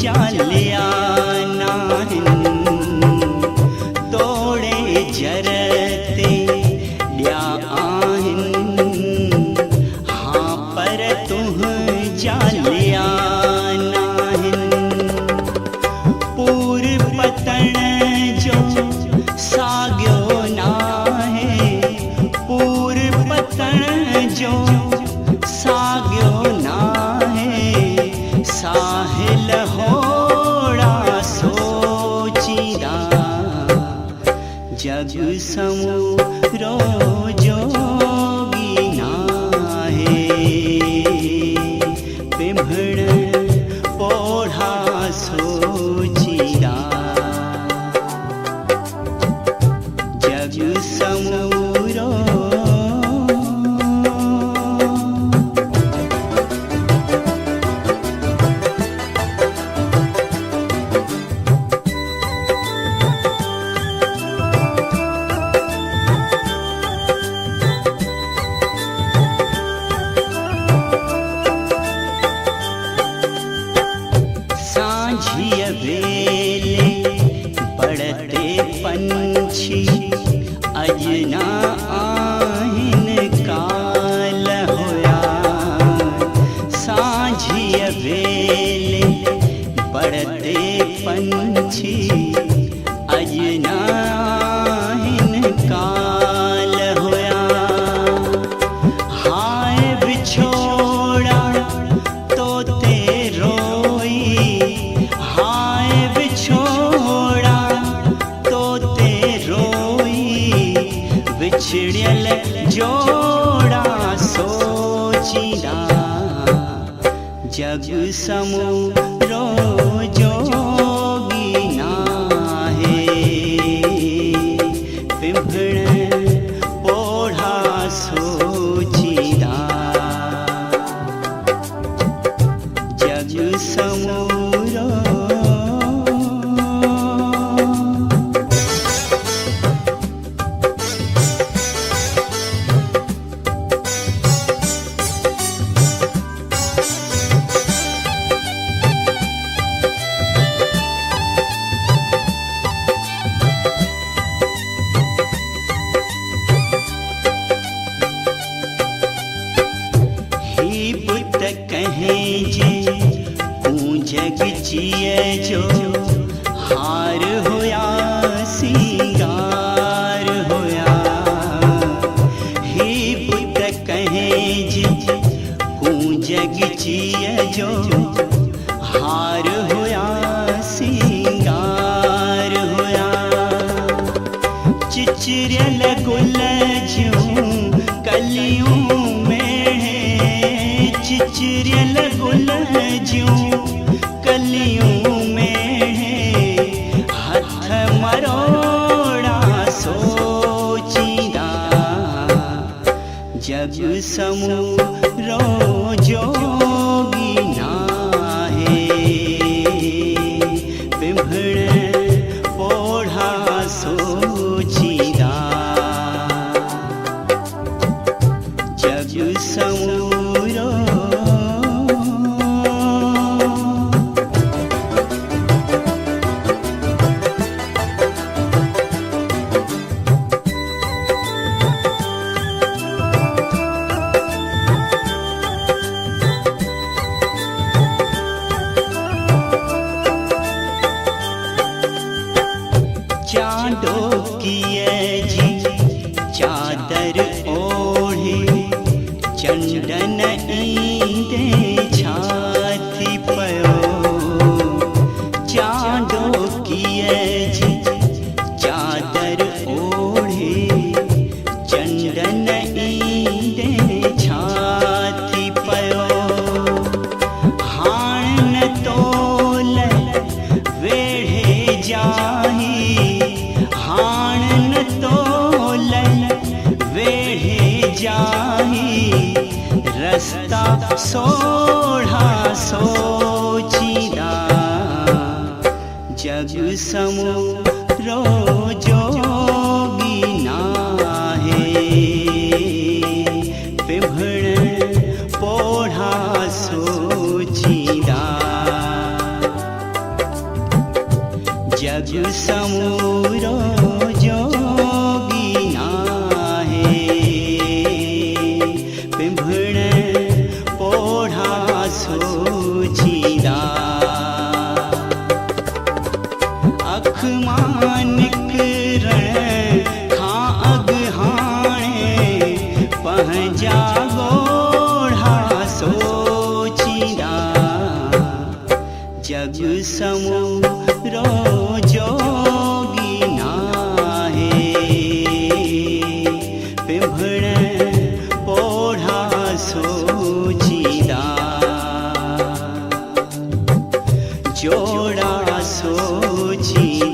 चालिया नाहिन तोड़े जरते ॾिया आहिन। हाँ पर तुह चालिया नाहिन पूर पतण जो साॻियो नाहे। पूर पतण जो साॻियो नाहे। साहिल होड़ा सोचींदा जग समूरो जोगी नाहे। पिंभण पोढ़ा सोचींदा जग समूरो। सांझिया वेले बढ़ते पंछी अजना आहिन काल होया। सांझिया वेले बढ़ते पंछी अजना आहिन काल होया। हाय बिछोड़ा तोते रोई। हाय बिछोड़ा तोते रोई। बिछड़ियल जोड़ा सोचींदा जग समूरो जोगी नाहे। पिंभण पोढ़ा सोचींदा जग समूरो। ही बुत कहें जे तू जग जिए जो हार होया सिंगार होया। ही बुत कहें जे तू जग जिए जो हार होया सिंगार होया। चिचरियल गुल ज्यों कलियों चिचरियल गुल ज्यों कलियों में हथ मरोड़ा सोचींदा जग समूरो जोगी नाहे। पिंभण पोढ़ा सोचींदा जग समूरो। चांदो किए जी चादर ओढ़े चंदन ईंदे छाती पयो। चांदो किए जी चादर ओढ़े चंदन ईंदे छाती पयो। हाण तोल वेढ़े जाही। हाण तोल वेढ़े जाही। रस्ता सोढ़ा सोचींदा जग समूरो जोगी नाहे। पिंभण पोढ़ा सोचींदा जग समूरो जोगी नाहे पिंभण पोढ़ा सोचीदा अख मानिक खां अगहाणे पंहिंजा गोढ़ा सोचीदा जग समूरो जोगी नाहे पिंभण पोढ़ा सोचीदा जोड़ा सोची